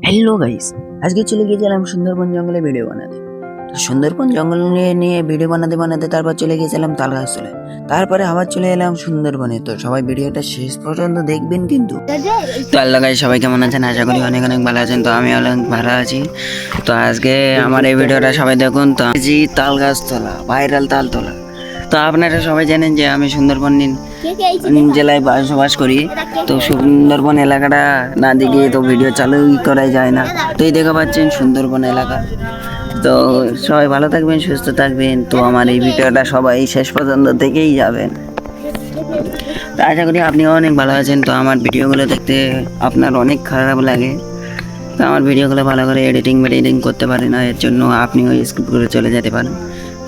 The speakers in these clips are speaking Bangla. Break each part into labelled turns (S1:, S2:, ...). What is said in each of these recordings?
S1: হ্যালো গাইস, আজকে চলে গিয়েছিলাম সুন্দরবন জঙ্গলে ভিডিও বানাতে। তো সুন্দরবন জঙ্গল নিয়ে ভিডিও বানাতে বানাতে তারপর চলে গিয়েছিলাম তালগাছতলায়। তারপরে আবার চলে এলাম সুন্দরবনে। তো সবাই ভিডিওটা শেষ পর্যন্ত দেখবেন কিন্তু। তো আল্লাহ গাইস, সবাই কেমন আছেন? আশা করি অনেক অনেক ভালো আছেন। তো আমি অনেক ভালো আছি। তো আজকে আমার এই ভিডিওটা সবাই দেখুন। তো জি, তালগাছতলা, ভাইরাল তালতলা। তো আপনারা সবাই জানেন যে আমি সুন্দরবন জেলায় বসবাস করি। তো সুন্দরবন এলাকাটা না দিকে তো ভিডিও চালুই করাই যায় না। তো এই দেখা পাচ্ছেন সুন্দরবন এলাকা। তো সবাই ভালো থাকবেন, সুস্থ থাকবেন। তো আমার এই ভিডিওটা সবাই শেষ পর্যন্ত দেখেই যাবেন। তো আশা করি আপনিও অনেক ভালো আছেন। তো আমার ভিডিওগুলো দেখতে আপনার অনেক খারাপ লাগে। তো আমার ভিডিওগুলো ভালো করে এডিটিং করতে পারি না, এর জন্য আপনিও স্কিপ করে চলে যেতে পারেন।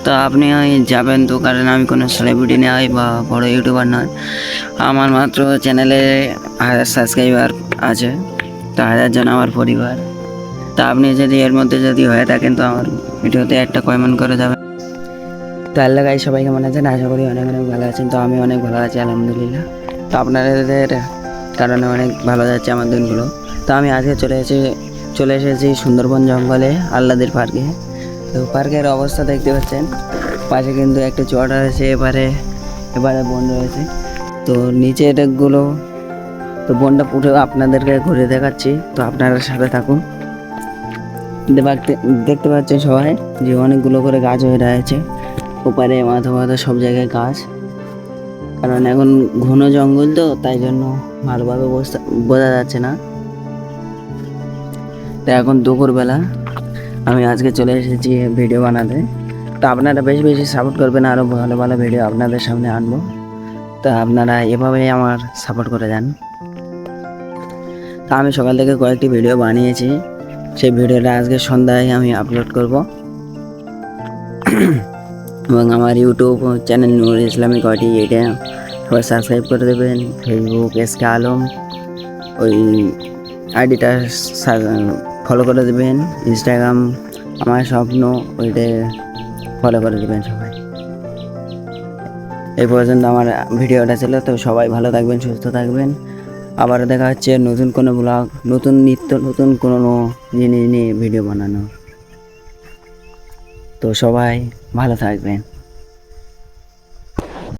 S1: তো আপনি যাবেন তো, কারণ আমি কোনো সেলিব্রিটি নয় বা বড় ইউটিউবার নয়। আমার মাত্র চ্যানেলে 1000 সাবস্ক্রাইবার আছে। তো 1000 জন আমার পরিবার। তা আপনি যদি এর মধ্যে যদি হয়ে থাকেন তো আমার ভিডিওতে একটা কমেন্ট করে যাবেন। তো আল্লাহ গাইস, সবাই কেমন আছেন? আশা করি অনেক অনেক ভালো আছেন। তো আমি অনেক ভালো আছি আলহামদুলিল্লাহ। তো আপনাদের কারণে অনেক ভালো যাচ্ছে আমার দিনগুলো। তো আমি আজকে চলে এসেছি সুন্দরবন জঙ্গলে আহ্লাদের পার্কে। তো পার্কের অবস্থা দেখতে পাচ্ছেন, পাশে কিন্তু একটা চট রয়েছে, এবারে বন রয়েছে। তো নিচে এটাগুলো, তো বনটা পুরো আপনাদেরকে ঘুরে দেখাচ্ছি। তো আপনারা সাথে থাকুন। দেখতে পাচ্ছেন সবাই যে অনেকগুলো করে গাছ হয়ে রয়েছে ওপারে, মাথা সব জায়গায় গাছ। কারণ এখন ঘন জঙ্গল, তো তাই জন্য ভালোভাবে বোঝা যাচ্ছে না। তো এখন দুপুরবেলা আমি আজকে চলে এসেছি ভিডিও বানাতে। তো আপনারা বেশি বেশি সাপোর্ট করবেন, আরও ভালো ভালো ভিডিও আপনাদের সামনে আনবো। তো আপনারা এভাবেই আমার সাপোর্ট করে যান। তা আমি সকাল থেকে কয়েকটি ভিডিও বানিয়েছি, সেই ভিডিওটা আজকে সন্ধ্যায় আমি আপলোড করব। এবং আমার ইউটিউব চ্যানেল নূর ইসলামিক ওয়াটি, এটা সবাই সাবস্ক্রাইব করে দেবেন। ফেসবুক এসকে আলম, ওই আইডিটা ফলো করে দেবেন। ইনস্টাগ্রাম আমার স্বপ্ন, ওইটা ফলো করে দেবেন সবাই। এই পর্যন্ত আমার ভিডিওটা ছিল। তো সবাই ভালো থাকবেন, সুস্থ থাকবেন। আবার দেখা হচ্ছে নতুন কোনো ব্লগ, নতুন নিত্য নতুন কোনো জিনিস নিয়ে ভিডিও বানানো। তো সবাই ভালো থাকবেন।